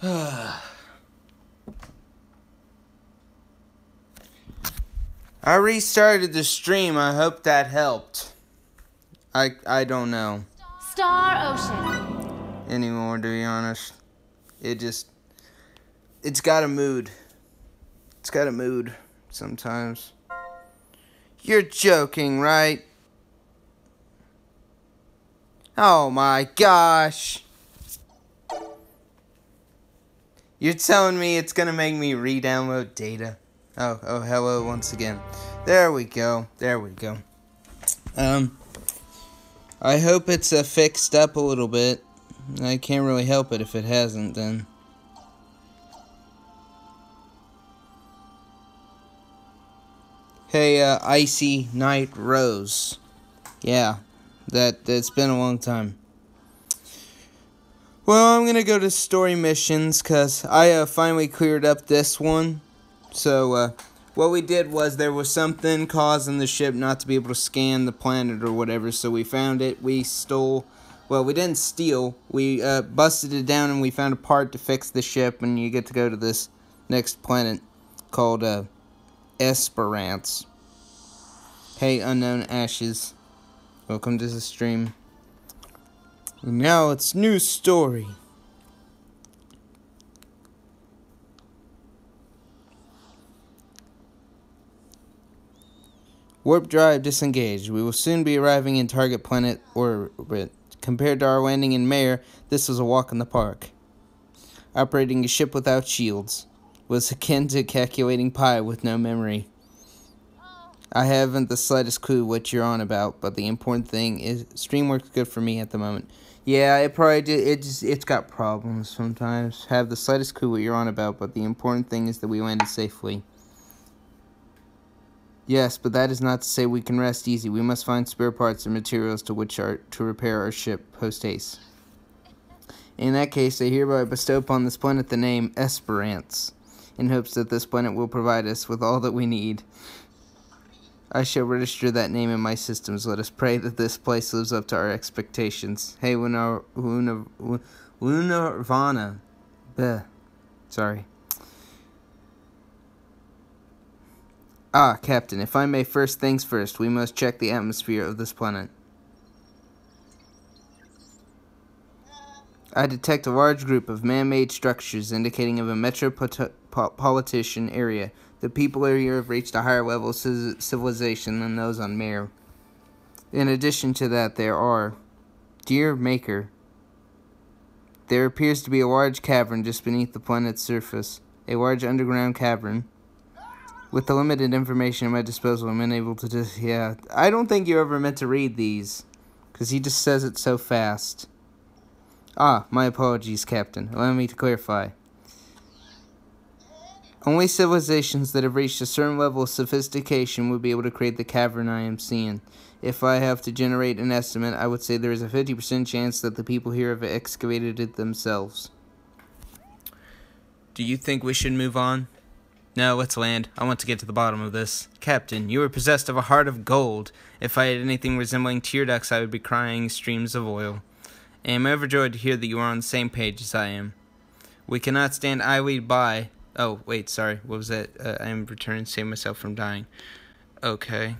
I restarted the stream. I hope that helped. I don't know Star Ocean anymore, to be honest. It's got a mood. It's got a mood sometimes. You're joking, right? Oh my gosh. You're telling me it's gonna make me re-download data? Oh, hello once again. There we go. I hope it's fixed up a little bit. I can't really help it if it hasn't, then. Hey, Icy Night Rose. Yeah, that's been a long time. Well, I'm gonna go to story missions, cause I finally cleared up this one. So, what we did was there was something causing the ship not to be able to scan the planet or whatever, so we found it, we stole, well, we didn't steal, we busted it down and we found a part to fix the ship, and you get to go to this next planet called, Esperance. Hey, Unknown Ashes. Welcome to the stream. Now it's new story. Warp drive disengaged. We will soon be arriving in target planet orbit. Compared to our landing in Mare, this was a walk in the park. Operating a ship without shields was akin to calculating pi with no memory. I haven't the slightest clue what you're on about, but the important thing is stream works good for me at the moment. Yeah, it probably did. It's got problems sometimes. Have the slightest clue what you're on about, but the important thing is that we landed safely. Yes, but that is not to say we can rest easy. We must find spare parts and materials to repair our ship post-haste. In that case, I hereby bestow upon this planet the name Esperance, in hopes that this planet will provide us with all that we need. I shall register that name in my systems. Let us pray that this place lives up to our expectations. Hey, Lunarvana. Sorry. Ah, Captain, if I may, first things first, we must check the atmosphere of this planet. I detect a large group of man-made structures indicating of a metropolitan area. The people here have reached a higher level of civilization than those on Mare. In addition to that, there are... Dear Maker, there appears to be a large cavern just beneath the planet's surface. A large underground cavern. With the limited information at my disposal, I'm unable to just... Yeah, I don't think you ever meant to read these, because he just says it so fast. Ah, my apologies, Captain. Allow me to clarify. Only civilizations that have reached a certain level of sophistication would be able to create the cavern I am seeing. If I have to generate an estimate, I would say there is a 50% chance that the people here have excavated it themselves. Do you think we should move on? No, let's land. I want to get to the bottom of this. Captain, you are possessed of a heart of gold. If I had anything resembling tear ducts, I would be crying streams of oil. I am overjoyed to hear that you are on the same page as I am. We cannot stand idly by... Oh, wait, sorry. What was that? I am returning to save myself from dying. Okay.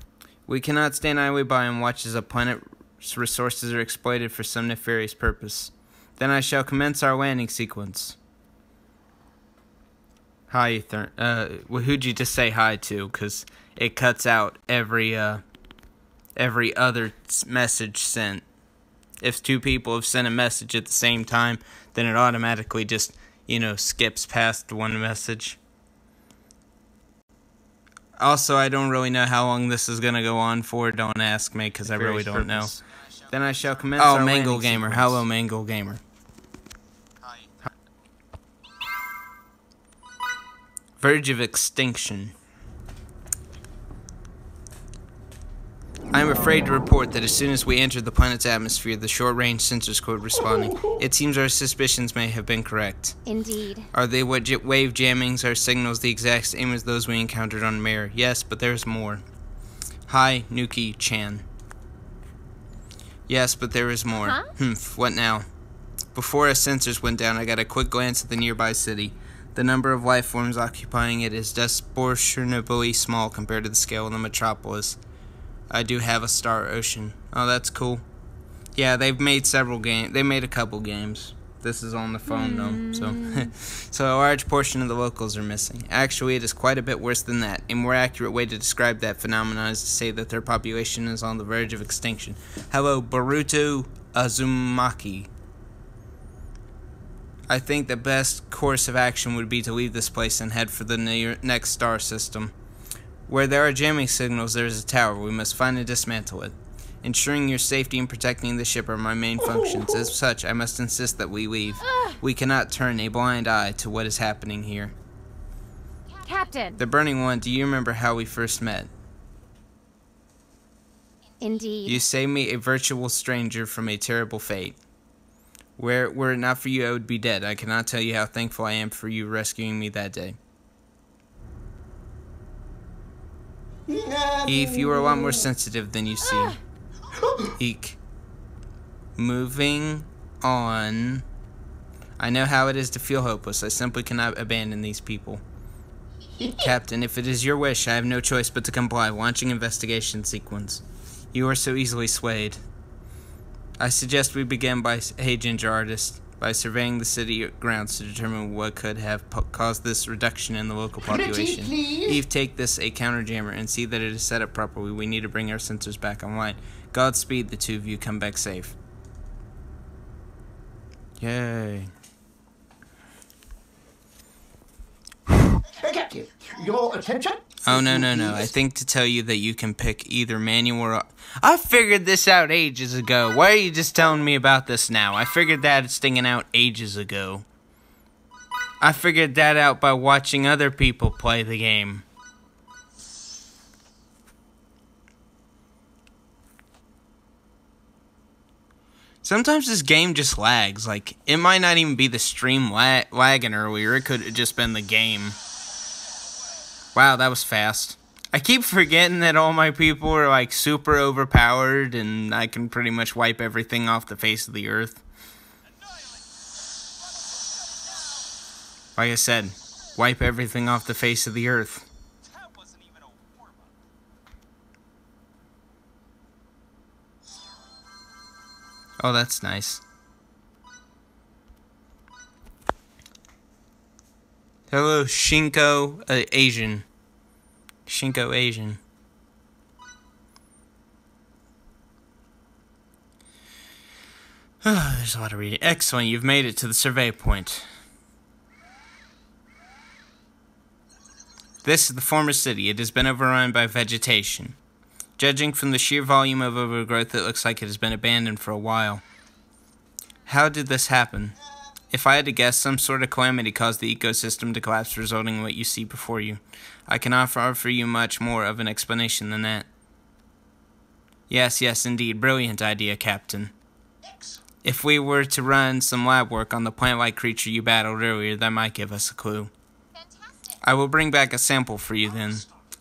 We cannot stand idly by and watch as a planet's resources are exploited for some nefarious purpose. Then I shall commence our landing sequence. Hi, well, who'd you just say hi to? Because it cuts out every other message sent. If two people have sent a message at the same time, then it automatically just... skips past one message. Also, I don't really know how long this is going to go on for. Don't ask me, because I really don't know. Then I shall commence our Mangle Gamer. Sequence. Hello, Mangle Gamer. Verge of extinction. I am afraid to report that as soon as we entered the planet's atmosphere, the short-range sensors quit responding. It seems our suspicions may have been correct. Indeed. Are they wave jammings, our signals the exact same as those we encountered on Mare? Yes, but there's more. Hi, Nuki-chan. Yes, but there is more. Huh? What now? Before our sensors went down, I got a quick glance at the nearby city. The number of life forms occupying it is disproportionately small compared to the scale of the metropolis. I do have a star ocean. Oh, that's cool. Yeah, they've made several games. They made a couple games. This is on the phone, though. So a large portion of the locals are missing. Actually, it is quite a bit worse than that. A more accurate way to describe that phenomenon is to say that their population is on the verge of extinction. Hello, Baruto Azumaki. I think the best course of action would be to leave this place and head for the next star system. Where there are jamming signals, there is a tower. We must find and dismantle it. Ensuring your safety and protecting the ship are my main functions. As such, I must insist that we leave. We cannot turn a blind eye to what is happening here. Captain. The Burning One, do you remember how we first met? Indeed. You saved me, a virtual stranger, from a terrible fate. Were it not for you, I would be dead. I cannot tell you how thankful I am for you rescuing me that day. Eve, you are a lot more sensitive than you see. Eek. Moving on. I know how it is to feel hopeless. I simply cannot abandon these people. Captain, if it is your wish, I have no choice but to comply. Launching investigation sequence. You are so easily swayed. I suggest we begin by, hey Ginger Artist, by surveying the city grounds to determine what could have caused this reduction in the local population. Eve, take this, a counter-jammer, and see that it is set up properly. We need to bring our sensors back online. Godspeed, the two of you. Come back safe. Yay. Captain, your attention? Oh, no. I think to tell you that you can pick either manual or... I figured this out ages ago. Why are you just telling me about this now? I figured that stinging out ages ago. I figured that out by watching other people play the game. Sometimes this game just lags. Like, it might not even be the stream lagging earlier. It could have just been the game. Wow, that was fast. I keep forgetting that all my people are, like, super overpowered and I can pretty much wipe everything off the face of the earth. Like I said, wipe everything off the face of the earth. Oh, that's nice. Hello, Shinko Asian. Shinko Asian. Oh, there's a lot of reading. Excellent, you've made it to the survey point. This is the former city. It has been overrun by vegetation. Judging from the sheer volume of overgrowth, it looks like it has been abandoned for a while. How did this happen? If I had to guess, some sort of calamity caused the ecosystem to collapse, resulting in what you see before you. I cannot offer you much more of an explanation than that. Yes, indeed. Brilliant idea, Captain. If we were to run some lab work on the plant-like creature you battled earlier, that might give us a clue. I will bring back a sample for you then.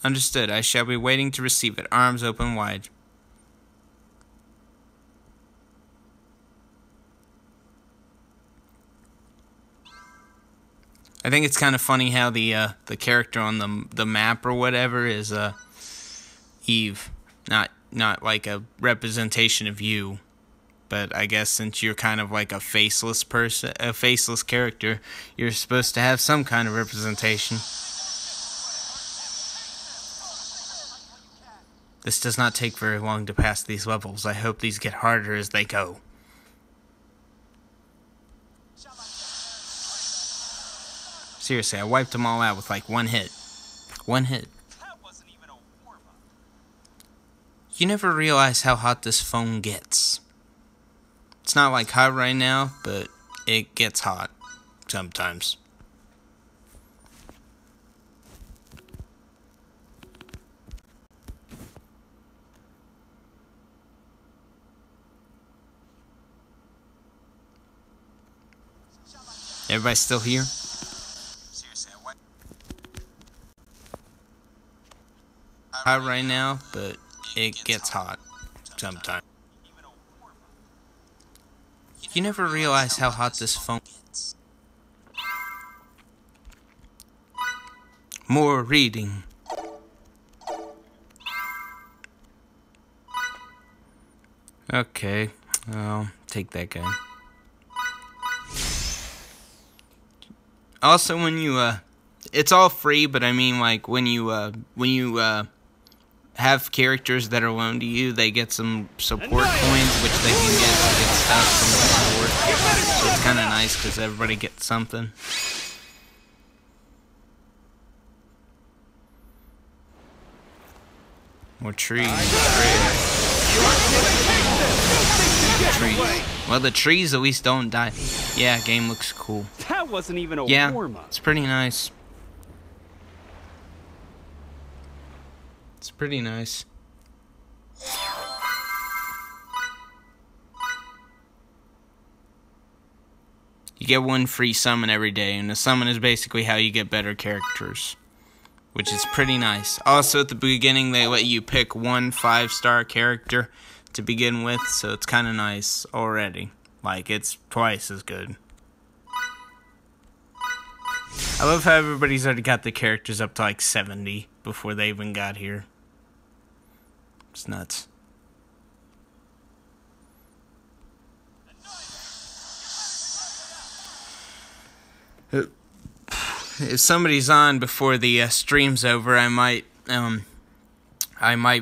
Understood. I shall be waiting to receive it, arms open wide. I think it's kind of funny how the character on the map or whatever is Eve, not like a representation of you, but I guess since you're kind of like a faceless person, a faceless character, you're supposed to have some kind of representation. This does not take very long to pass these levels. I hope these get harder as they go. Seriously, I wiped them all out with like one hit. One hit. You never realize how hot this phone gets. It's not like hot right now, but it gets hot sometimes. Everybody still here? Hot right now, but it gets hot sometimes. You never realize how hot this phone gets. More reading. Okay, I'll take that guy. Also, when you, it's all free, but I mean, like, when you have characters that are loaned to you, they get some support coins, which they can get to get stuff from the support. So it's kind of nice, because everybody gets something. More trees. Trees. Well, the trees at least don't die. Yeah, game looks cool. That wasn't even a warm-up. It's pretty nice. It's pretty nice. You get one free summon every day, and the summon is basically how you get better characters, which is pretty nice. Also, at the beginning, they let you pick one 5-star character to begin with, so it's kind of nice already. Like, it's twice as good. I love how everybody's already got the characters up to like 70 before they even got here. It's nuts. If somebody's on before the stream's over, I might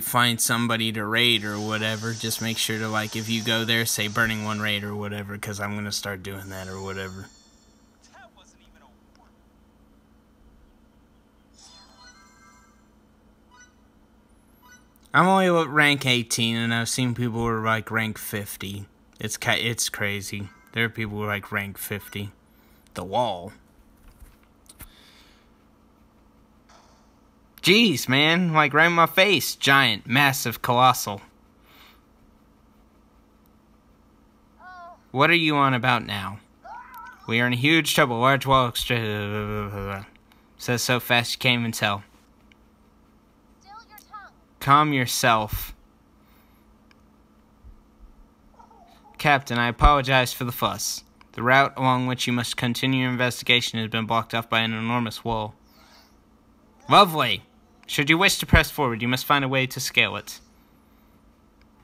find somebody to raid or whatever. Just make sure to, like, if you go there, say Burning One raid or whatever, because I'm gonna start doing that or whatever. I'm only at rank 18, and I've seen people who are like rank 50. It's crazy. There are people who are like rank 50. The wall. Jeez, man, like right in my face. Giant, massive, colossal. What are you on about now? We are in huge trouble. Large wall says so fast you can't even tell. Calm yourself. Captain, I apologize for the fuss. The route along which you must continue your investigation has been blocked off by an enormous wall. Lovely! Should you wish to press forward, you must find a way to scale it.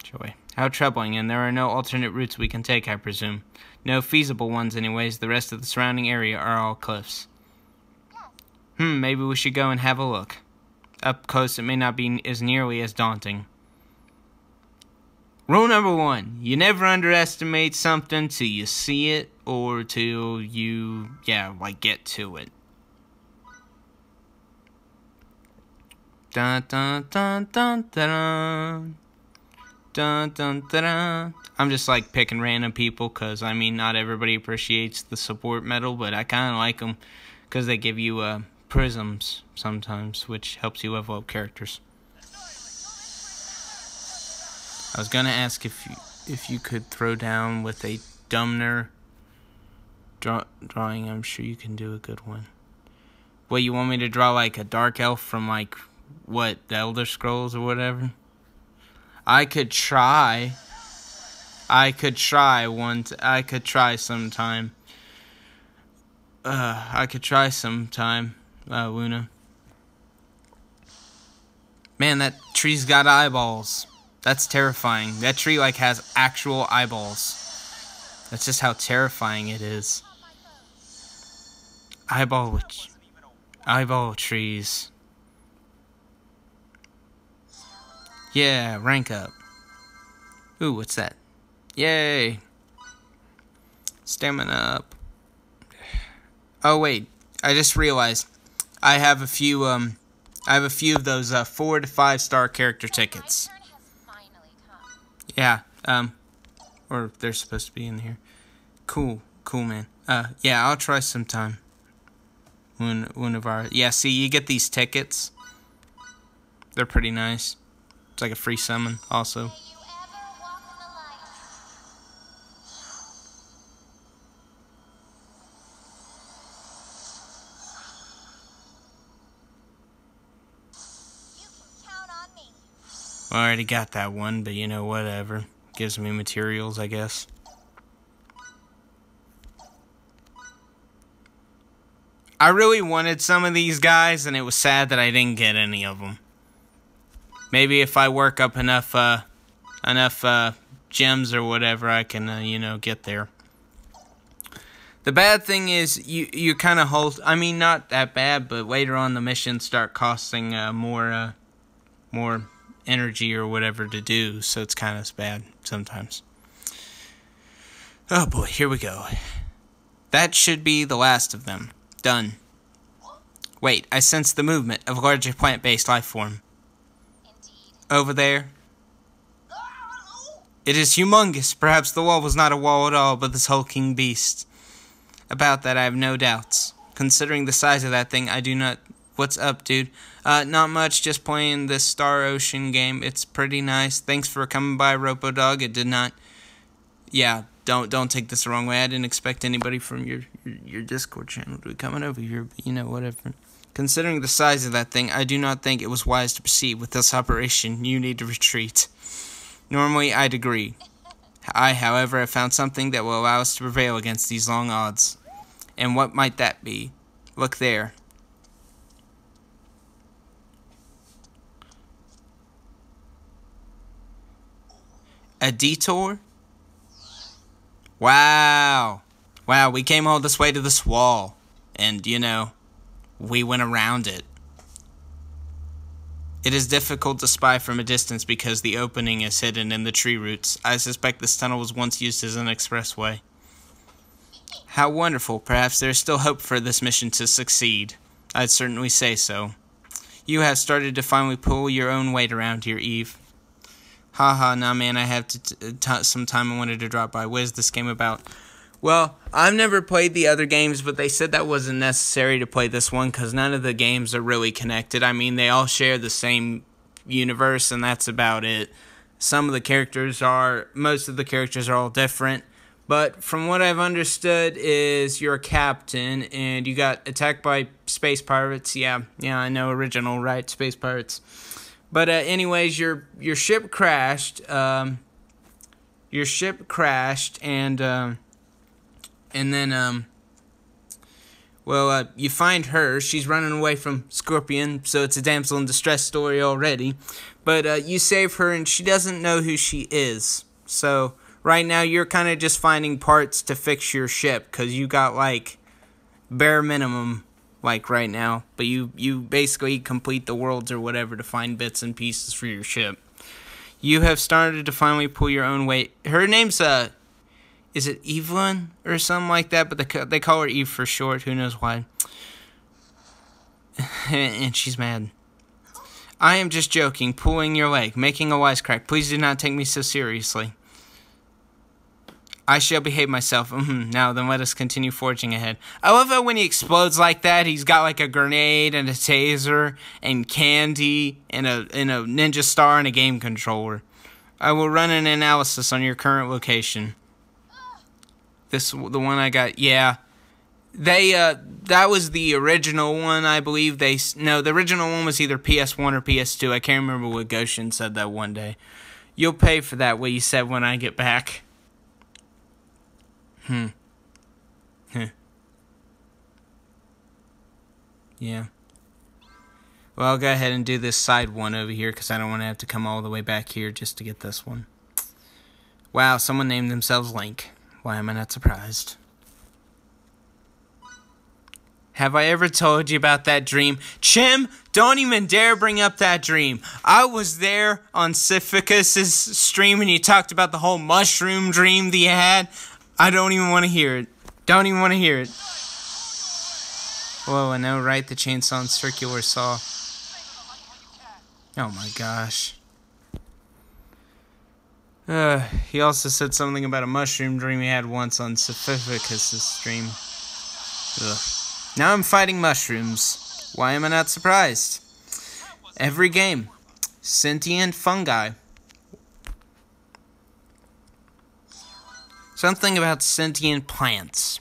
Joy. How troubling, and there are no alternate routes we can take, I presume. No feasible ones anyways, the rest of the surrounding area are all cliffs. Maybe we should go and have a look. Up close, it may not be as nearly as daunting. Rule number 1. You never underestimate something till you see it, or till you, get to it. Dun dun dun dun dun dun dun dun. I'm just like picking random people, because, I mean, not everybody appreciates the support medal, but I kind of like them, because they give you, prisms sometimes, which helps you level up characters. I was gonna ask if you could throw down with a Dumner drawing. I'm sure you can do a good one. What, you want me to draw like a dark elf from like what, the Elder Scrolls or whatever? I could try. I could try sometime. Luna. Man, that tree's got eyeballs. That's terrifying. That tree, like, has actual eyeballs. That's just how terrifying it is. Eyeball trees. Yeah, rank up. Ooh, what's that? Yay. Stamina up. Oh, wait. I just realized. I have a few of those 4 to 5 star character tickets. Yeah, or they're supposed to be in here. Cool, man. Yeah, I'll try sometime. One of our, see, you get these tickets. They're pretty nice. It's like a free summon, also. I already got that one, but you know, whatever. Gives me materials, I guess. I really wanted some of these guys, and it was sad that I didn't get any of them. Maybe if I work up enough gems or whatever, I can, you know, get there. The bad thing is, you kind of hold... I mean, not that bad, but later on the missions start costing more energy or whatever to do, so it's kind of bad sometimes. Oh boy, here we go. That should be the last of them. Done. Wait, I sense the movement of a larger plant-based life form. Over there. It is humongous. Perhaps the wall was not a wall at all, but this hulking beast. About that, I have no doubts. Considering the size of that thing, I do not... What's up, dude? Not much, just playing this Star Ocean game. It's pretty nice. Thanks for coming by, RoboDog. It did not... Yeah, don't take this the wrong way. I didn't expect anybody from your Discord channel to be coming over here, but, you know, whatever. Considering the size of that thing, I do not think it was wise to proceed with this operation. You need to retreat. Normally, I'd agree. I, however, have found something that will allow us to prevail against these long odds. And what might that be? Look there. A detour? Wow. Wow, we came all this way to this wall. And, you know, we went around it. It is difficult to spy from a distance because the opening is hidden in the tree roots. I suspect this tunnel was once used as an expressway. How wonderful. Perhaps there is still hope for this mission to succeed. I'd certainly say so. You have started to finally pull your own weight around here, Eve. Haha, nah man, I have some time I wanted to drop by. What is this game about? Well, I've never played the other games, but they said that wasn't necessary to play this one because none of the games are really connected. I mean, they all share the same universe, and that's about it. Most of the characters are all different, but from what I've understood is you're a captain, and you got attacked by space pirates. Yeah, I know, original, right? Space pirates. But anyways, your ship crashed. Your ship crashed, and then, you find her. She's running away from Scorpion, so it's a damsel in distress story already. But you save her, and she doesn't know who she is. So right now, you're kind of just finding parts to fix your ship, because you got, like, bare minimum, like, right now. But you basically complete the worlds or whatever to find bits and pieces for your ship. You have started to finally pull your own weight. Her name's, is it Evelyn or something like that? But they call her Eve for short. Who knows why? And she's mad. I am just joking, pulling your leg, making a wisecrack. Please do not take me so seriously. I shall behave myself. Now then, let us continue forging ahead. I love how when he explodes like that, he's got like a grenade and a taser and candy and a ninja star and a game controller. I will run an analysis on your current location. The one I got, yeah. That was the original one, I believe. No, the original one was either PS1 or PS2. I can't remember what Goshen said that one day. You'll pay for that, what you said when I get back. Yeah. Well, I'll go ahead and do this side one over here, because I don't want to have to come all the way back here just to get this one. Wow, someone named themselves Link. Why am I not surprised? Have I ever told you about that dream? Chim, don't even dare bring up that dream. I was there on Sifficus's stream and you talked about the whole mushroom dream that you had. I don't even want to hear it. Don't even want to hear it. Whoa, I know, right? The chainsaw and circular saw. Oh my gosh. He also said something about a mushroom dream he had once on Sophificus's stream. Ugh. Now I'm fighting mushrooms. Why am I not surprised? Every game. Sentient fungi. Something about sentient plants.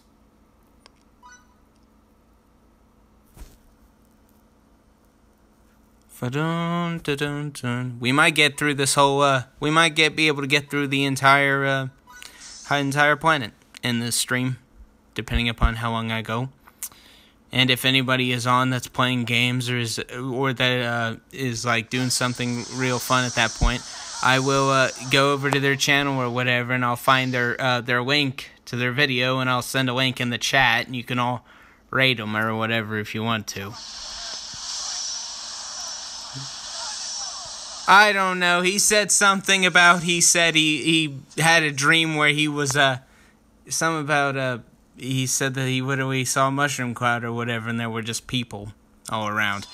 We might get through this whole, we might be able to get through the entire planet in this stream, depending upon how long I go. And if anybody is on that's playing games or that is like doing something real fun at that point, I will go over to their channel or whatever, and I'll find their link to their video, and I'll send a link in the chat, and you can all rate them or whatever if you want to. I don't know. He said something about, he said he had a dream where he was, something about, he said that he literally saw a mushroom cloud or whatever, and there were just people all around.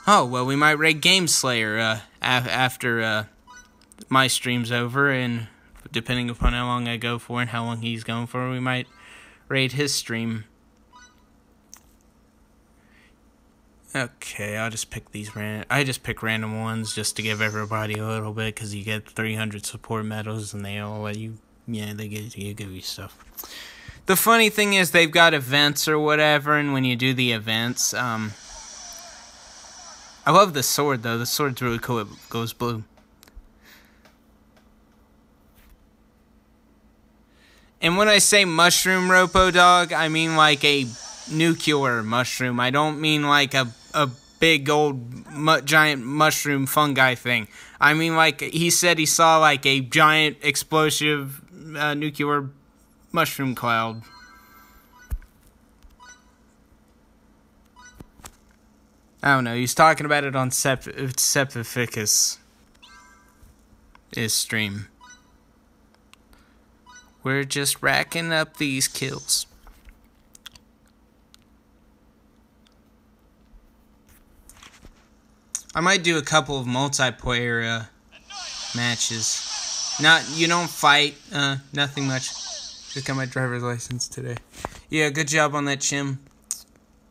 Oh, well, we might raid Game Slayer, after, my stream's over, and depending upon how long I go for and how long he's going for, we might raid his stream. Okay, I'll just pick these I just pick random ones just to give everybody a little bit, because you get 300 support medals, and they all let you, yeah, they give you stuff. The funny thing is, they've got events or whatever, and when you do the events, I love the sword, though. The sword's really cool. It goes blue. And when I say mushroom, Ropo Dog, I mean like a nuclear mushroom. I don't mean like a big old giant mushroom fungi thing. I mean like he said he saw like a giant explosive nuclear mushroom cloud. I don't know. He's talking about it on Septificus' stream. We're just racking up these kills. I might do a couple of multiplayer matches. You don't fight, nothing much. Just got my driver's license today. Yeah, good job on that, Chim.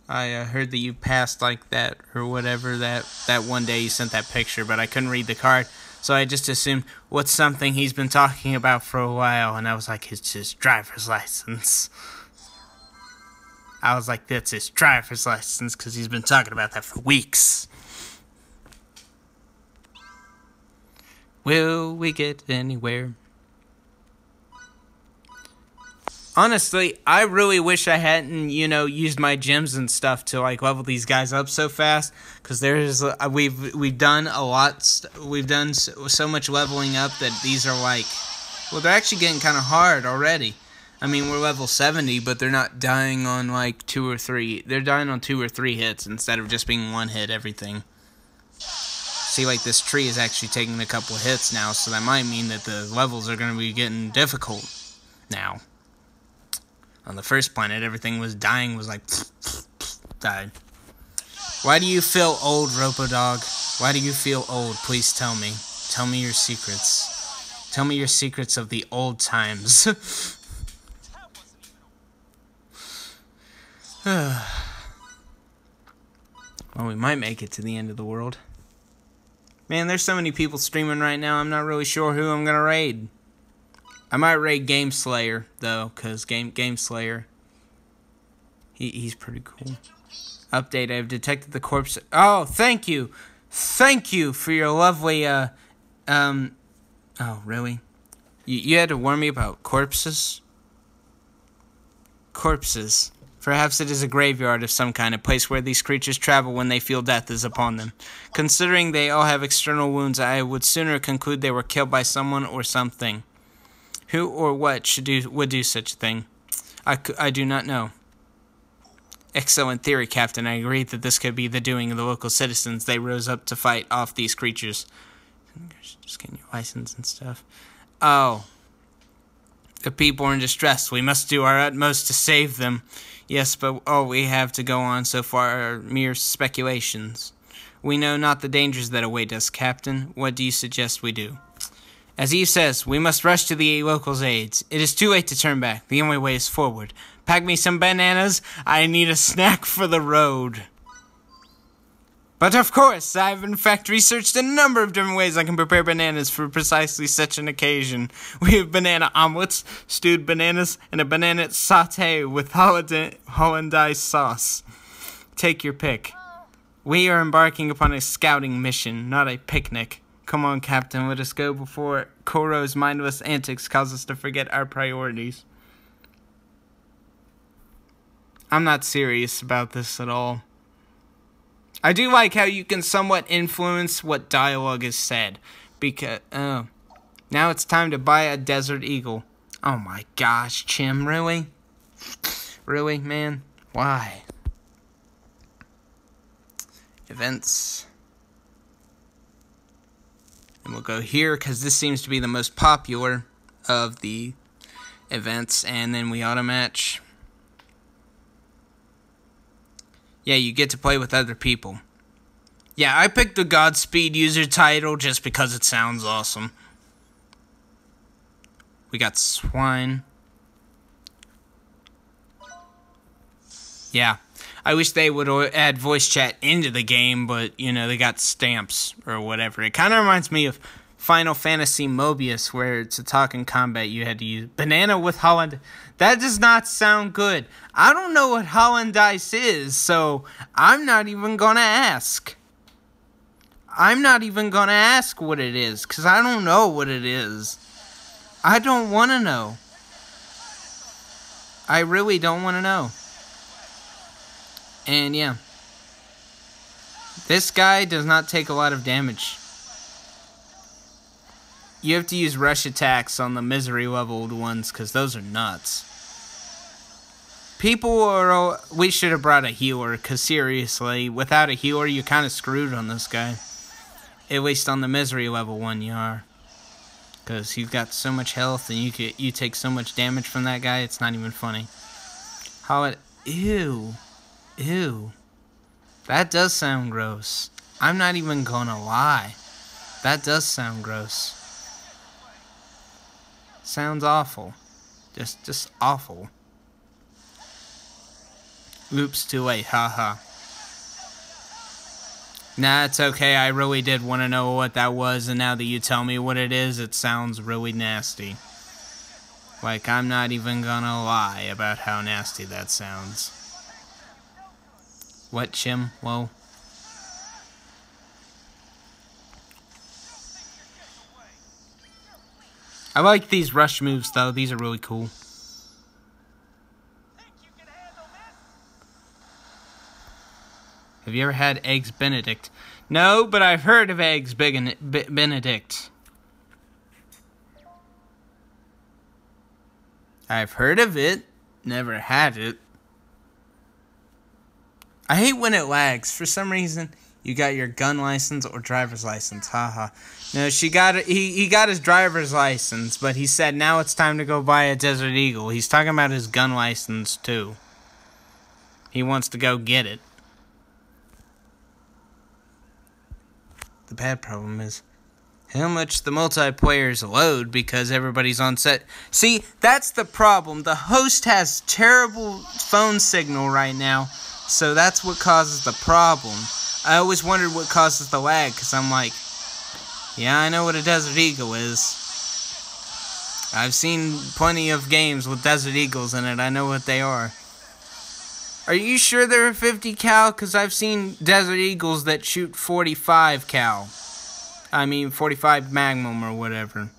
I heard that you passed like that or whatever that one day you sent that picture, but I couldn't read the card. So I just assumed what's something he's been talking about for a while, and I was like, it's his driver's license. I was like, that's his driver's license, because he's been talking about that for weeks. Will we get anywhere? Honestly, I really wish I hadn't, used my gems and stuff to like level these guys up so fast, because we've done a lot. We've done so much leveling up that these are like, well, they're actually getting kind of hard already. I mean, we're level 70, but they're not dying on like 2 or 3. They're dying on 2 or 3 hits instead of just being 1 hit everything. See, like this tree is actually taking a couple of hits now, so that might mean that the levels are going to be getting difficult now. On the first planet, everything was dying, was like, died. Why do you feel old, Ropo Dog? Why do you feel old? Please tell me. Tell me your secrets. Tell me your secrets of the old times. Well, we might make it to the end of the world. Man, there's so many people streaming right now, I'm not really sure who I'm gonna raid. I might raid Game Slayer, though, because Game Slayer, he's pretty cool. Update, I've detected the corpse. Oh, thank you! Thank you for your lovely, oh, really? You had to warn me about corpses? Corpses. Perhaps it is a graveyard of some kind, a place where these creatures travel when they feel death is upon them. Considering they all have external wounds, I would sooner conclude they were killed by someone or something. Who or what would do such a thing? I do not know. Excellent theory, Captain. I agree that this could be the doing of the local citizens. They rose up to fight off these creatures. Just getting your license and stuff. Oh. The people are in distress. We must do our utmost to save them. Yes, but all we have to go on so far are mere speculations. We know not the dangers that await us, Captain. What do you suggest we do? As Eve says, we must rush to the locals' aids. It is too late to turn back. The only way is forward. Pack me some bananas. I need a snack for the road. But of course, I've in fact researched a number of different ways I can prepare bananas for precisely such an occasion. We have banana omelets, stewed bananas, and a banana sauté with hollandaise sauce. Take your pick. We are embarking upon a scouting mission, not a picnic. Come on, Captain, let us go before Koro's mindless antics cause us to forget our priorities. I'm not serious about this at all. I do like how you can somewhat influence what dialogue is said. Because, now it's time to buy a Desert Eagle. Oh my gosh, Chim, really? Really, man? Why? Events. And we'll go here, because this seems to be the most popular of the events. And then we auto-match. Yeah, you get to play with other people. Yeah, I picked the Godspeed user title just because it sounds awesome. We got swine. Yeah, I wish they would add voice chat into the game, but, you know, they got stamps or whatever. It kind of reminds me of Final Fantasy Mobius, where it's a talking combat you had to use. Banana with Holland. That does not sound good. I don't know what Hollandice is, so I'm not even going to ask. I'm not even going to ask what it is, because I don't know what it is. I don't want to know. I really don't want to know. And yeah. This guy does not take a lot of damage. You have to use rush attacks on the misery leveled ones, because those are nuts. People are... We should have brought a healer, because seriously, without a healer, you're kind of screwed on this guy. At least on the misery level one, you are. Because he's got so much health, and you take so much damage from that guy, it's not even funny. Ew. Ew. That does sound gross. I'm not even gonna lie. That does sound gross. Sounds awful. Just awful. Oops, too late, haha. Nah, it's okay, I really did want to know what that was, and now that you tell me what it is, it sounds really nasty. Like, I'm not even gonna lie about how nasty that sounds. What, Chim? Whoa. I like these rush moves, though. These are really cool. Have you ever had Eggs Benedict? No, but I've heard of Eggs Benedict. I've heard of it. Never had it. I hate when it lags. For some reason, you got your gun license or driver's license. Haha. No, he got his driver's license, but he said now it's time to go buy a Desert Eagle. He's talking about his gun license, too. He wants to go get it. The bad problem is how much the multiplayers load because everybody's on set. See, that's the problem. The host has terrible phone signal right now, so that's what causes the problem. I always wondered what causes the lag, because I'm like, yeah, I know what a Desert Eagle is. I've seen plenty of games with Desert Eagles in it. I know what they are. Are you sure they're a 50 cal? Because I've seen Desert Eagles that shoot 45 cal. I mean, 45 Magnum or whatever.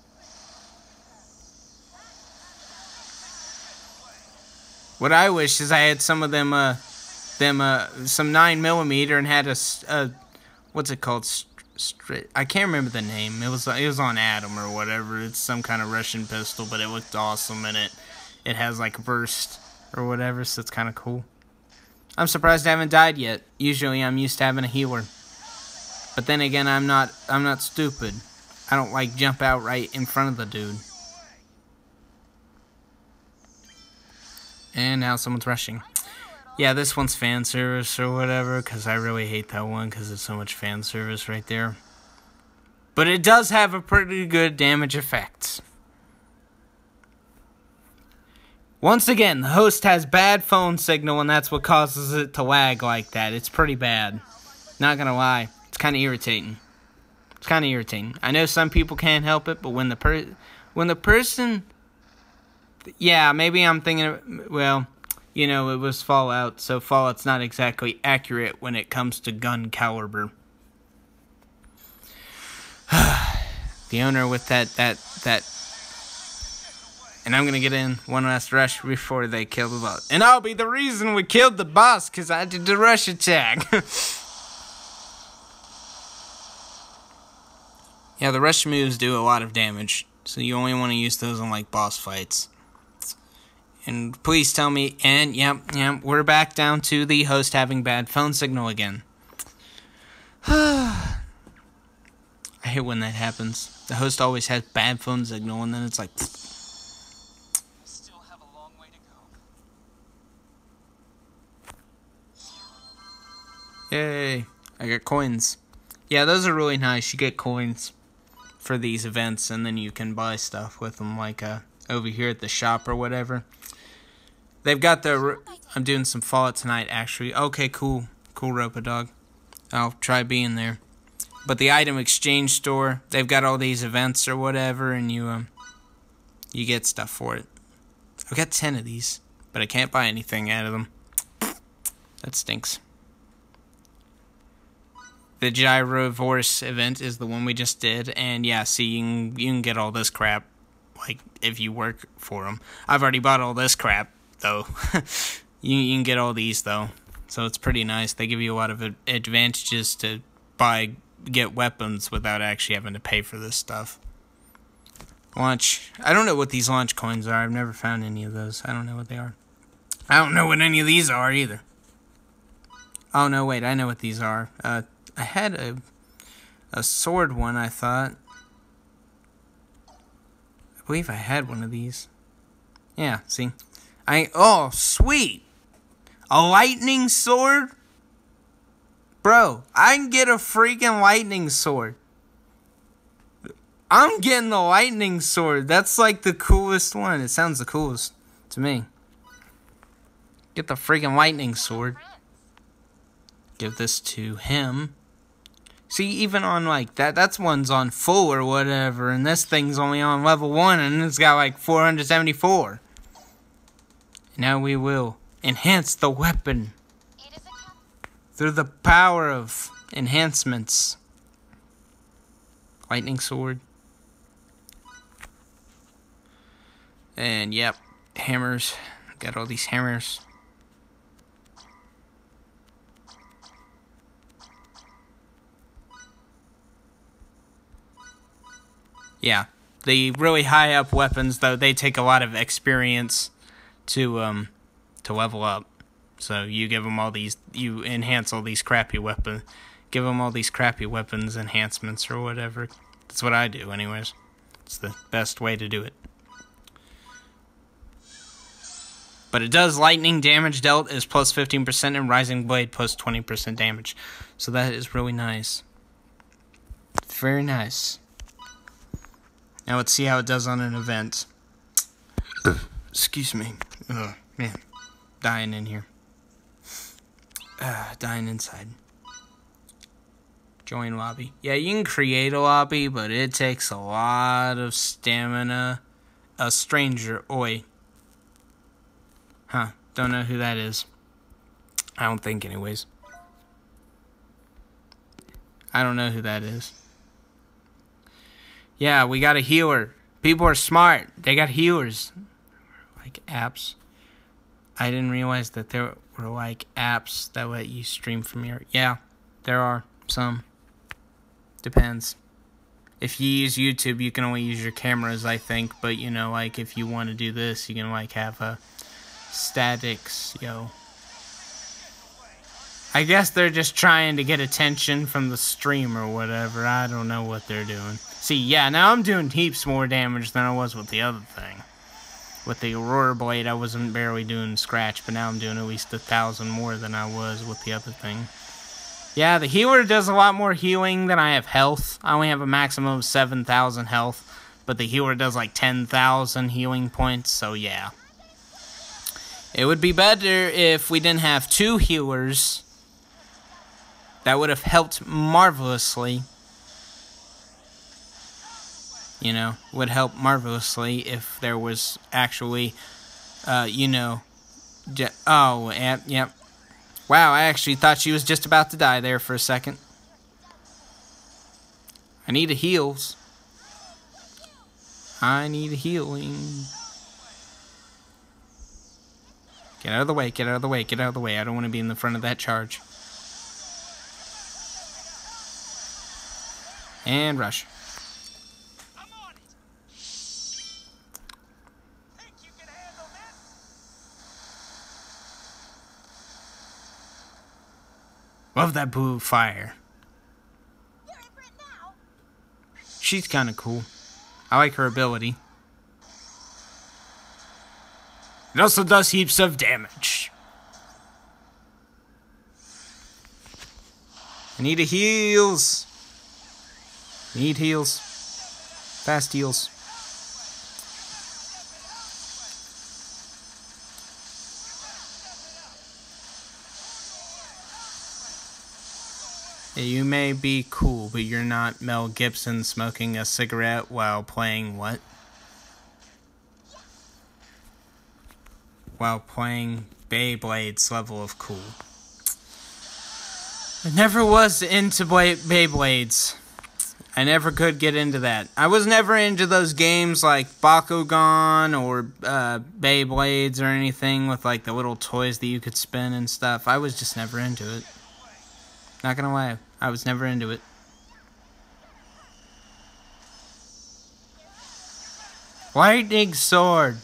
What I wish is I had some of them, some 9mm and had a what's it called? I can't remember the name. It was on Atom or whatever. It's some kind of Russian pistol, but it looked awesome, and it has like burst or whatever, so it's kind of cool. I'm surprised I haven't died yet. Usually I'm used to having a healer. But then again, I'm not stupid. I don't like jump out right in front of the dude. And now someone's rushing. Yeah, this one's fan service or whatever, because I really hate that one because it's so much fan service right there. But it does have a pretty good damage effect. Once again, the host has bad phone signal, and that's what causes it to lag like that. It's pretty bad. Not gonna lie. It's kind of irritating. It's kind of irritating. I know some people can't help it, but when the person... Yeah, maybe I'm thinking... Well, you know, it was Fallout, so Fallout's not exactly accurate when it comes to gun caliber. The owner with that And I'm gonna get in one last rush before they kill the boss. And I'll be the reason we killed the boss, because I did the rush attack. Yeah, the rush moves do a lot of damage, so you only want to use those on, like, boss fights. And please tell me, and yep, we're back down to the host having bad phone signal again. I hate when that happens. The host always has bad phone signal, and then it's like... Still have a long way to go. Yay, I got coins. Yeah, those are really nice. You get coins for these events, and then you can buy stuff with them, like over here at the shop or whatever. They've got the... I'm doing some Fallout tonight, actually. Okay, cool. Cool, Ropa-Dog. I'll try being there. But the item exchange store, they've got all these events or whatever, and you get stuff for it. I've got 10 of these, but I can't buy anything out of them. That stinks. The Gyrovorce event is the one we just did, and yeah, see, you can get all this crap, like, if you work for them. I've already bought all this crap, though. you can get all these, though, so it's pretty nice. They give you a lot of advantages to get weapons without actually having to pay for this stuff. Launch. I don't know what these launch coins are. I've never found any of those. I don't know what they are. I don't know what any of these are, either. Oh, no, wait, I know what these are. I had a sword one, I thought. I believe I had one of these. Yeah, see? Oh, sweet! A lightning sword? Bro, I can get a freaking lightning sword. I'm getting the lightning sword. That's like the coolest one. It sounds the coolest to me. Get the freaking lightning sword. Give this to him. See, even on, like, that's one's on full or whatever, and this thing's only on level 1, and it's got, like, 474. Now we will enhance the weapon through the power of enhancements. Lightning sword. And, yep, hammers. Got all these hammers. Yeah, the really high up weapons, though, they take a lot of experience to level up. So you give them all these, you enhance all these crappy weapons, give them all these crappy weapons enhancements or whatever. That's what I do, anyways. It's the best way to do it. But it does lightning damage dealt is plus 15% and rising blade plus 20% damage. So that is really nice. Very nice. Now let's see how it does on an event. Excuse me. Ugh, man. Dying in here. Dying inside. Join lobby. Yeah, you can create a lobby, but it takes a lot of stamina. A stranger. Oi. Huh. Don't know who that is. I don't think anyways. I don't know who that is. Yeah, we got a healer. People are smart. They got healers. Like apps. I didn't realize that there were like apps that let you stream from your... Yeah, there are some. Depends. If you use YouTube, you can only use your cameras, I think. But, you know, like if you want to do this, you can like have a statics, yo. I guess they're just trying to get attention from the stream or whatever. I don't know what they're doing. See, yeah, now I'm doing heaps more damage than I was with the other thing. With the Aurora Blade, I wasn't barely doing scratch, but now I'm doing at least 1,000 more than I was with the other thing. Yeah, the healer does a lot more healing than I have health. I only have a maximum of 7,000 health, but the healer does like 10,000 healing points, so yeah. It would be better if we didn't have 2 healers. That would have helped marvelously. You know, would help marvelously if there was actually, you know, oh, yep. Wow, I actually thought she was just about to die there for a second. I need a heals. I need a healing. Get out of the way, get out of the way, get out of the way. I don't want to be in the front of that charge. And rush. I'm on it. Think you can handle this? Love that blue fire. You're in for it now. She's kind of cool. I like her ability. It also does heaps of damage. I need a heals. Need heals. Fast heals. Yeah, you may be cool, but you're not Mel Gibson smoking a cigarette while playing what? While playing Beyblade's level of cool. I never was into Beyblades. I never could get into that. I was never into those games like Bakugan or Beyblades or anything with like the little toys that you could spin and stuff. I was just never into it. Not gonna lie, I was never into it. Lightning sword.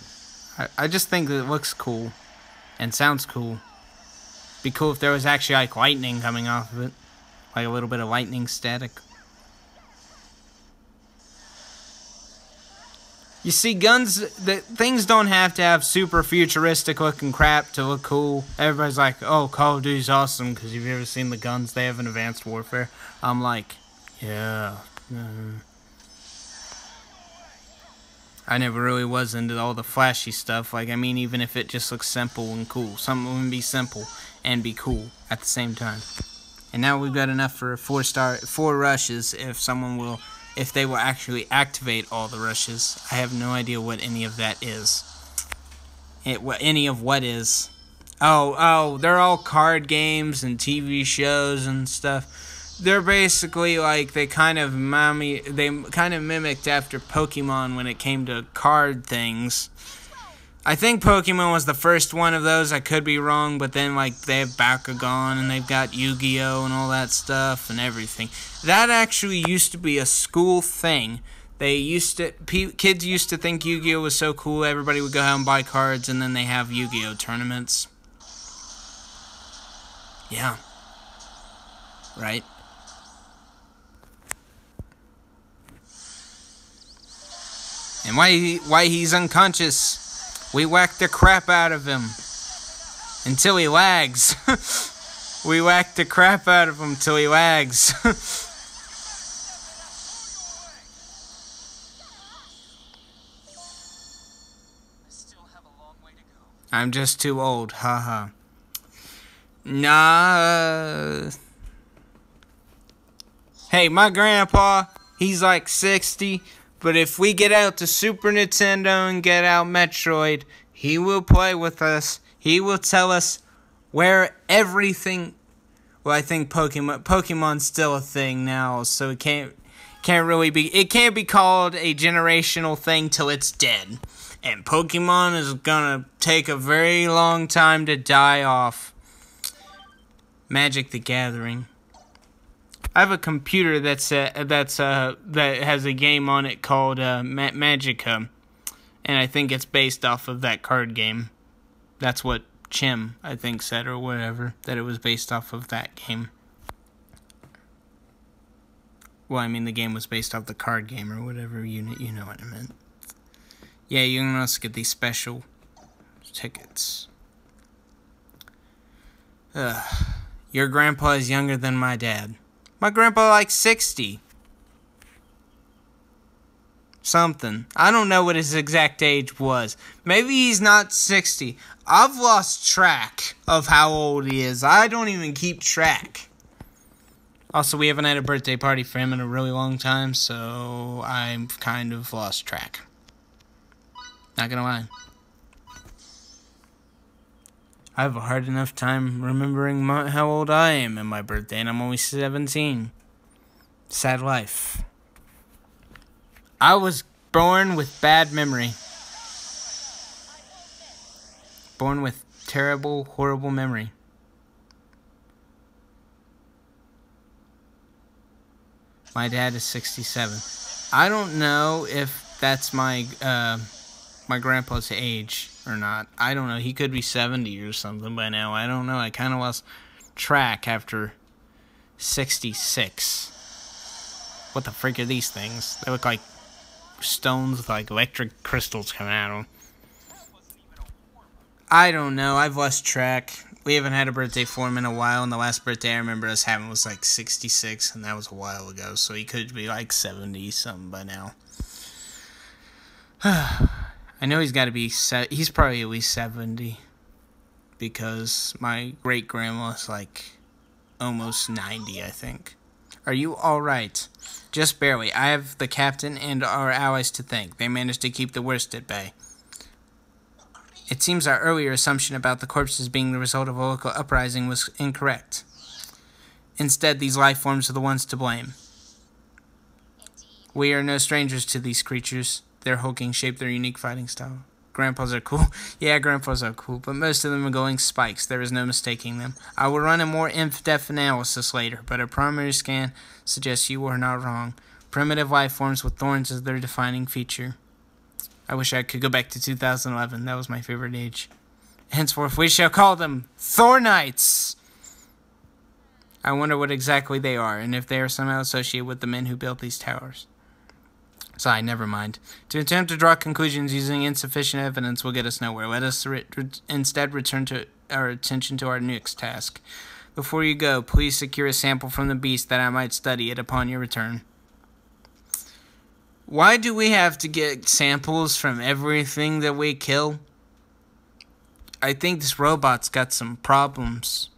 I just think that it looks cool and sounds cool. Be cool if there was actually like lightning coming off of it, like a little bit of lightning static. You see, things don't have to have super futuristic looking crap to look cool. Everybody's like, oh, Call of Duty's awesome because you've ever seen the guns they have in Advanced Warfare. I'm like, yeah. I never really was into all the flashy stuff. Like, I mean, even if it just looks simple and cool. Something would be simple and be cool at the same time. And now we've got enough for 4 rushes if they will actually activate all the rushes. I have no idea what any of that is. What is. Oh, they're all card games and TV shows and stuff. They're basically like they kind of mimicked after Pokemon when it came to card things. I think Pokemon was the first one of those. I could be wrong, but then like they have Bakugan and they've got Yu-Gi-Oh and all that stuff and everything. That actually used to be a school thing. Kids used to think Yu-Gi-Oh was so cool. Everybody would go out and buy cards, and then they have Yu-Gi-Oh tournaments. Yeah. Right. And why he's unconscious? We whacked the crap out of him until he lags. We whacked the crap out of him till he lags. I'm just too old, haha. Nah. Hey, my grandpa, he's like 60. But if we get out the Super Nintendo and get out Metroid, he will play with us. He will tell us where everything... Well, I think Pokemon's still a thing now, so it can't really be... It can't be called a generational thing till it's dead. And Pokemon is gonna take a very long time to die off. Magic the Gathering. I have a computer that has a game on it called Magica, and I think it's based off of that card game. That's what Chim, I think, said or whatever, that it was based off of that game. Well, I mean, the game was based off the card game or whatever. You know what I meant. Yeah, you can also get these special tickets. Your grandpa is younger than my dad. My grandpa like 60. Something. I don't know what his exact age was. Maybe he's not 60. I've lost track of how old he is. I don't even keep track. Also, we haven't had a birthday party for him in a really long time, so I've kind of lost track. Not gonna lie. I have a hard enough time remembering how old I am in my birthday, and I'm only 17. Sad life. I was born with bad memory. Born with terrible, horrible memory. My dad is 67. I don't know if that's my my grandpa's age or not. I don't know. He could be 70 or something by now. I don't know. I kind of lost track after 66. What the freak are these things? They look like stones with like electric crystals coming out of them. I don't know. I've lost track. We haven't had a birthday for him in a while, and the last birthday I remember us having was like 66, and that was a while ago, so he could be like 70-something by now. I know he's got to be, he's probably at least 70, because my great-grandma's like almost 90, I think. Are you alright? Just barely. I have the captain and our allies to thank. They managed to keep the worst at bay. It seems our earlier assumption about the corpses being the result of a local uprising was incorrect. Instead, these life forms are the ones to blame. We are no strangers to these creatures. Their hulking shape, their unique fighting style. Grandpas are cool. Yeah, grandpas are cool, but most of them are glowing spikes. There is no mistaking them. I will run a more in-depth analysis later, but a primary scan suggests you are not wrong. Primitive life forms with thorns as their defining feature. I wish I could go back to 2011. That was my favorite age. Henceforth, we shall call them Thornites. I wonder what exactly they are, and if they are somehow associated with the men who built these towers. Sigh, never mind. To attempt to draw conclusions using insufficient evidence will get us nowhere. Let us instead return to our attention to our next task. Before you go, please secure a sample from the beast that I might study it upon your return. Why do we have to get samples from everything that we kill? I think this robot's got some problems.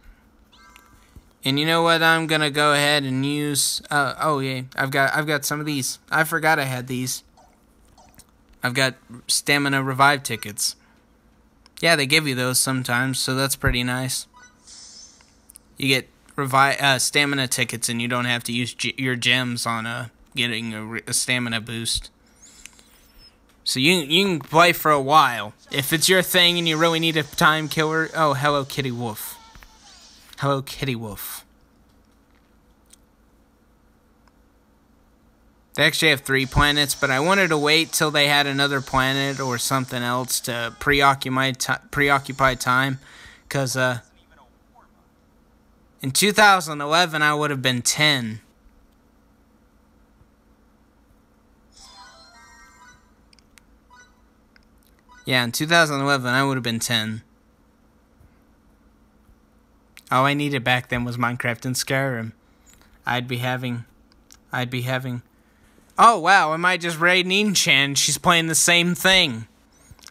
And you know what? I'm gonna go ahead and use. Oh yeah, I've got some of these. I forgot I had these. I've got stamina revive tickets. Yeah, they give you those sometimes, so that's pretty nice. You get stamina tickets, and you don't have to use your gems on getting a stamina boost. So you can play for a while. If it's your thing and you really need a time killer. Oh, hello, Kitty Wolf. Hello, Kitty Wolf. They actually have 3 planets, but I wanted to wait till they had another planet or something else to preoccupy time. Because in 2011, I would have been 10. Yeah, in 2011, I would have been 10. All I needed back then was Minecraft and Skyrim. I'd be having... Oh, wow, am I just raiding Chan? She's playing the same thing.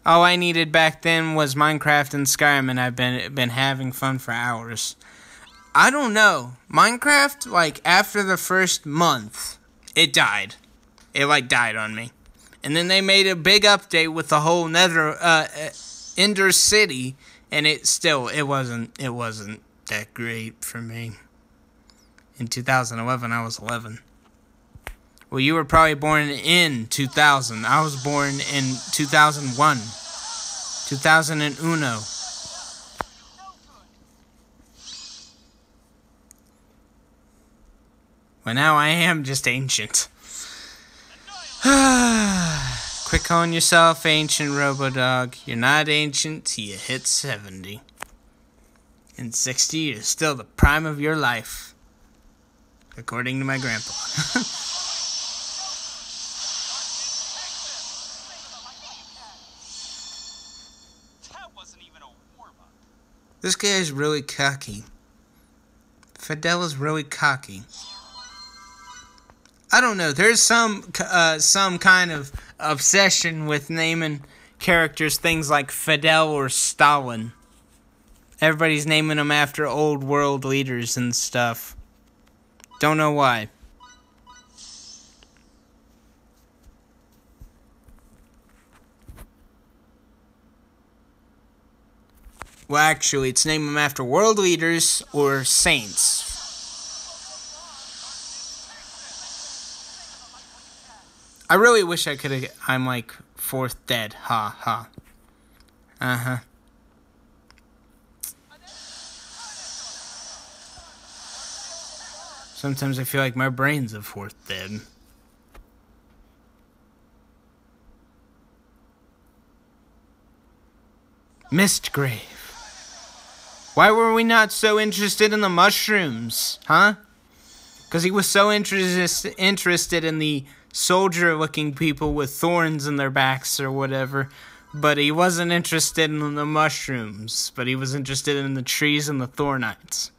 All I needed back then was Minecraft and Skyrim, and I've been having fun for hours. I don't know. Minecraft, like, after the first month, it died. It, like, died on me. And then they made a big update with the whole Ender City, and it wasn't that great for me. In 2011, I was 11. Well, you were probably born in 2000. I was born in 2001. 2001. Well, now I am just ancient. Quit calling yourself ancient, Robodog. You're not ancient till you hit 70. And 60, you're still the prime of your life. According to my grandpa. That wasn't even a warm-up. This guy is really cocky. Fidel is really cocky. I don't know. There's some kind of obsession with naming characters things like Fidel or Stalin. Everybody's naming them after old world leaders and stuff. Don't know why. Well, actually, it's name them after world leaders or saints. I really wish I could have... I'm like 4th dead. Ha ha. Uh-huh. Sometimes I feel like my brain's a fourth dead. Mistgrave. Why were we not so interested in the mushrooms, huh? Because he was so interested in the soldier-looking people with thorns in their backs or whatever. But he wasn't interested in the mushrooms. But he was interested in the trees and the thornites.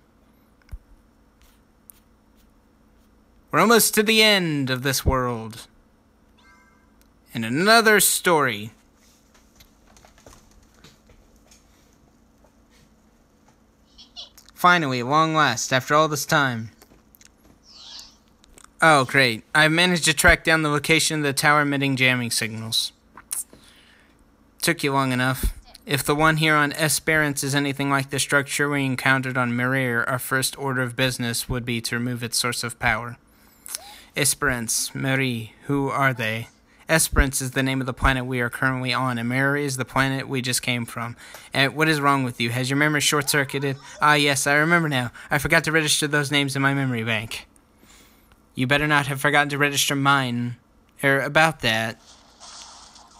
We're almost to the end of this world. And another story. Finally, at long last, after all this time. Oh, great. I've managed to track down the location of the tower emitting jamming signals. Took you long enough. If the one here on Esperance is anything like the structure we encountered on Marir, our first order of business would be to remove its source of power. Esperance, Marie, who are they? Esperance is the name of the planet we are currently on, and Marir is the planet we just came from. And what is wrong with you? Has your memory short-circuited? Ah, yes, I remember now. I forgot to register those names in my memory bank. You better not have forgotten to register mine. About that.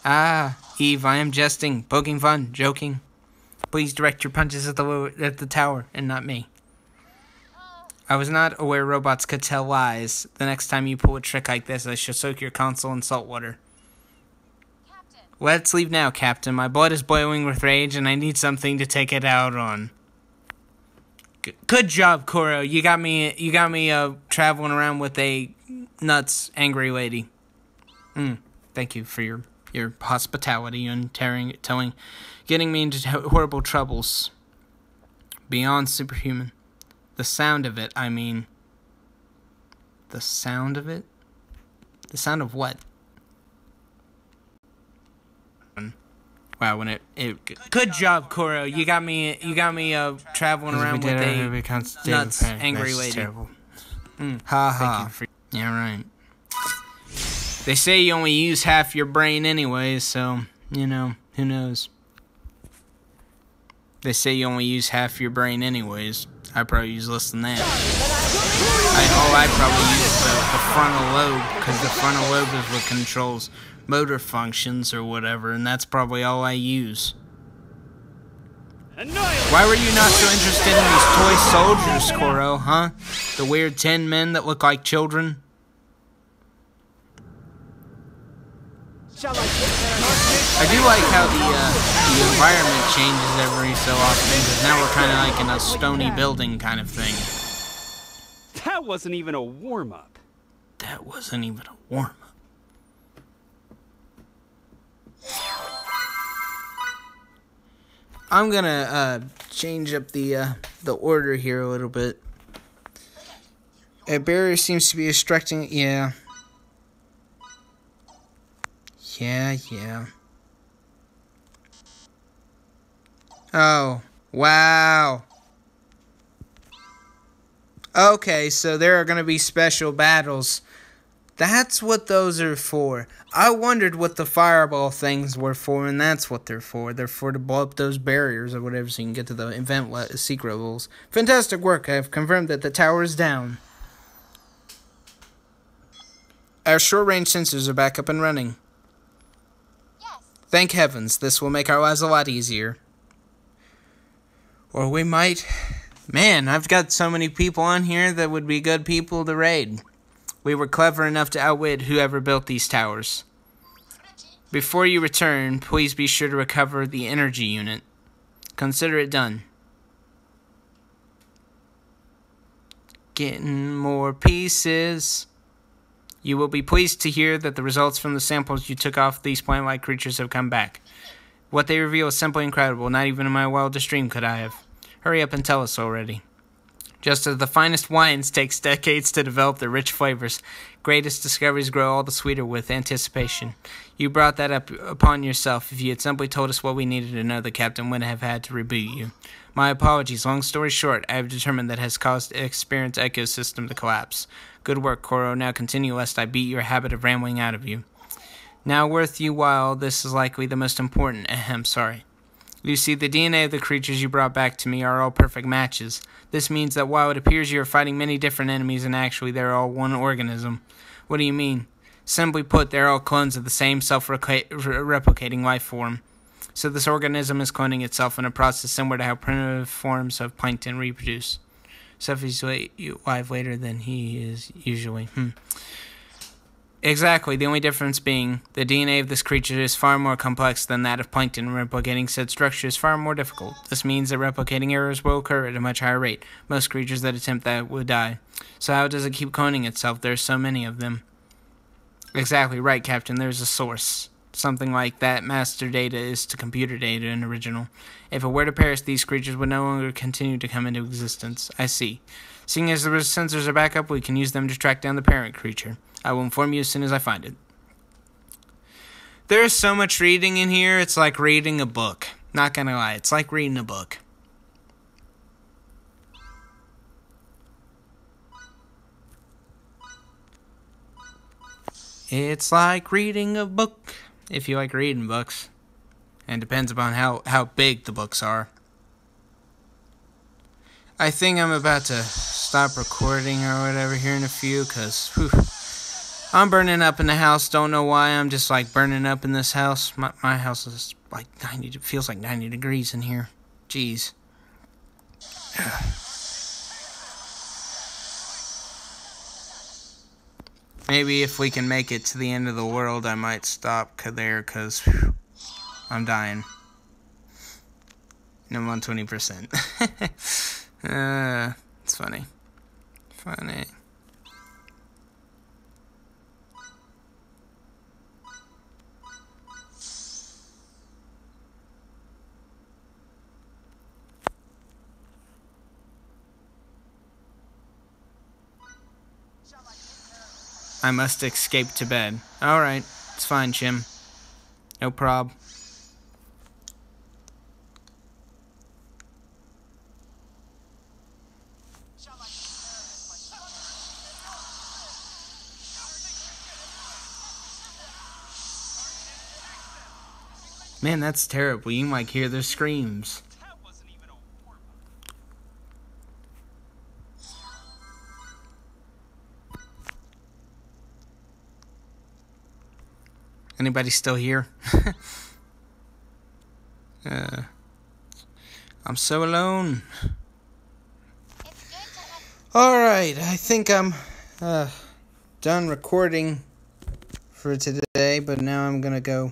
Ah, Eve, I am jesting, poking fun, joking. Please direct your punches at the tower, and not me. I was not aware robots could tell lies. The next time you pull a trick like this, I shall soak your console in salt water. Captain. Let's leave now, Captain. My blood is boiling with rage, and I need something to take it out on. Good job, Koro. You got me traveling around with a nuts angry lady. Thank you for your hospitality and getting me into horrible troubles. Beyond superhuman. The sound of it, I mean. The sound of it? The sound of what? Wow, when it good job, Koro. You got me traveling around with a nuts angry lady. Terrible. Ha ha. Yeah, right. They say you only use half your brain anyway, so, you know, who knows. They say you only use half your brain anyways. I probably use less than that. I probably use the frontal lobe, because the frontal lobe is what controls motor functions or whatever, and that's probably all I use. Why were you not so interested in these toy soldiers, Koro, huh? The weird 10 men that look like children? I do like how the environment changes every so often, because now we're kind of like in a stony building kind of thing. That wasn't even a warm-up. That wasn't even a warm-up. I'm gonna change up the order here a little bit. A barrier seems to be obstructing. Yeah. Oh, wow. Okay, so there are going to be special battles. That's what those are for. I wondered what the fireball things were for, and that's what they're for. They're for to blow up those barriers or whatever so you can get to the event secret levels. Fantastic work. I have confirmed that the tower is down. Our short-range sensors are back up and running. Thank heavens, this will make our lives a lot easier. Or we might... Man, I've got so many people on here that would be good people to raid. We were clever enough to outwit whoever built these towers. Before you return, please be sure to recover the energy unit. Consider it done. Getting more pieces... You will be pleased to hear that the results from the samples you took off these plant-like creatures have come back. What they reveal is simply incredible. Not even in my wildest dream could I have. Hurry up and tell us already. Just as the finest wines takes decades to develop their rich flavors, greatest discoveries grow all the sweeter with anticipation. You brought that up upon yourself. If you had simply told us what we needed to know, the captain wouldn't have had to reboot you. My apologies. Long story short, I have determined that has caused Experience ecosystem to collapse. Good work, Koro. Now continue lest I beat your habit of rambling out of you. Now worth you while, this is likely the most important. Sorry. You see, the DNA of the creatures you brought back to me are all perfect matches. This means that while it appears you are fighting many different enemies, and actually they're all one organism. What do you mean? Simply put, they're all clones of the same self-replicating life form. So this organism is cloning itself in a process similar to how primitive forms of plankton reproduce. So if he's alive later than he is usually. Exactly, the only difference being the DNA of this creature is far more complex than that of plankton, and replicating said structure is far more difficult. This means that replicating errors will occur at a much higher rate. Most creatures that attempt that will die. So how does it keep cloning itself? There's so many of them. Exactly right, Captain. There's a source. Something like that master data is to computer data in original. If it were to perish, these creatures would no longer continue to come into existence. I see. Seeing as the sensors are back up, we can use them to track down the parent creature. I will inform you as soon as I find it. There's so much reading in here, it's like reading a book. Not gonna lie, it's like reading a book. It's like reading a book, if you like reading books. And depends upon how big the books are. I think I'm about to stop recording or whatever here in a few, because I'm burning up in the house. Don't know why. I'm just like burning up in this house. My house is like 90. It feels like 90 degrees in here. Jeez. Maybe if we can make it to the end of the world, I might stop there because I'm dying. And I'm on 20%. It's funny. Funny. I must escape to bed. Alright, it's fine, Chim. No prob. Man, that's terrible. You can like hear their screams. Anybody still here? I'm so alone. Alright, I think I'm done recording for today, but now I'm gonna go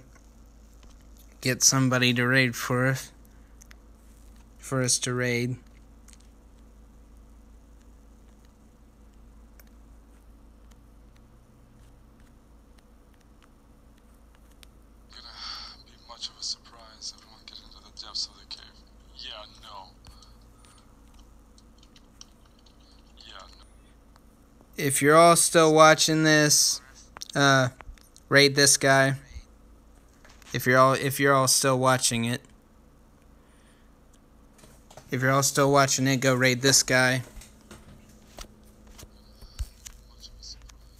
get somebody to raid for us to raid. Much of a surprise. Everyone get into the depths of the cave. Yeah, no. Yeah, no. If you're all still watching this, raid this guy. If you're all still watching it. If you're all still watching it, go raid this guy.